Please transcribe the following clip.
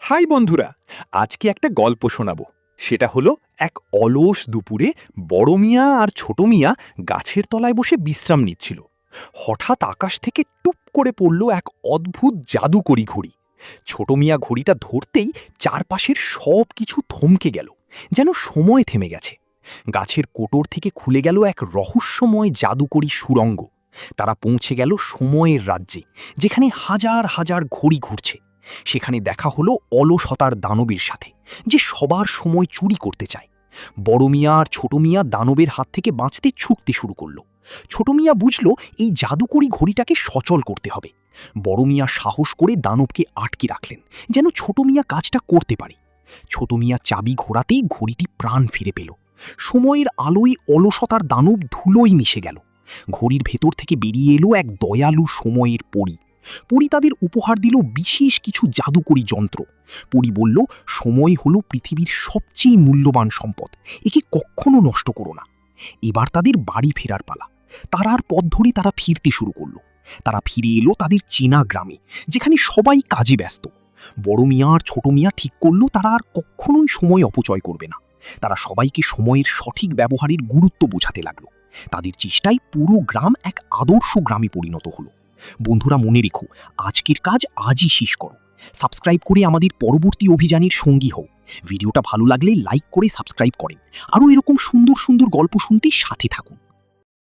High বন্ধুরা, আজকে একটা গল্প শোনাবো। সেটা হলো এক অলস দুপুরে বড় মিয়া আর ছোট মিয়া গাছের তলায় বসে বিশ্রাম নিচ্ছিল। হঠাৎ আকাশ থেকে টুপ করে পড়ল এক অদ্ভুত জাদুকরি ঘড়ি। ছোট মিয়া ঘড়িটা ধরতেই চারপাশের সব কিছু থমকে গেল, যেন সময় থেমে গেছে। গাছের কোটর থেকে খুলে গেল এক রহস্যময় জাদুকরি সুড়ঙ্গ। তারা পৌঁছে গেল সময়ের রাজ্যে, যেখানে হাজার হাজার ঘড়ি ঘুরছে। সেখানে দেখা হলো অলসতার দানবের সাথে, যে সবার সময় চুরি করতে চায়। বড় মিয়া আর ছোট মিয়া দানবের হাত থেকে বাঁচতে ছুটতে শুরু করলো। ছোট মিয়া বুঝল এই জাদুকরি ঘড়িটাকে সচল করতে হবে। বড় মিয়া সাহস করে দানবকে আটকে রাখলেন, যেন ছোট মিয়া কাজটা করতে পারে। ছোট মিয়া চাবি ঘোরাতেই ঘড়িটি প্রাণ ফিরে পেল। সময়ের আলোয় অলসতার দানব ধুলোয় মিশে গেল। ঘড়ির ভেতর থেকে বেরিয়ে এলো এক দয়ালু সময়ের পরী। পরী তাদের উপহার দিল বিশেষ কিছু জাদুকরি যন্ত্র। পরী বলল, সময় হলো পৃথিবীর সবচেয়ে মূল্যবান সম্পদ, একে কখনো নষ্ট করো না। এবার তাদের বাড়ি ফেরার পালা। তারার পথ ধরে তারা ফিরতে শুরু করলো। তারা ফিরে এলো তাদের চেনা গ্রামে, যেখানে সবাই কাজে ব্যস্ত। বড় মিয়া আর ছোট মিয়া ঠিক করলো তারা আর কখনোই সময় অপচয় করবে না। তারা সবাইকে সময়ের সঠিক ব্যবহারের গুরুত্ব বোঝাতে লাগলো। তাদের চেষ্টায় পুরো গ্রাম এক আদর্শ গ্রামে পরিণত হলো। বন্ধুরা, মনে রেখো, আজকের কাজ আজই শেষ করো। সাবস্ক্রাইব করে আমাদের পরবর্তী অভিযানের সঙ্গী হও। ভিডিওটা ভালো লাগলে লাইক করে সাবস্ক্রাইব করেন। আরও এরকম সুন্দর সুন্দর গল্প শুনতে সাথে থাকুন।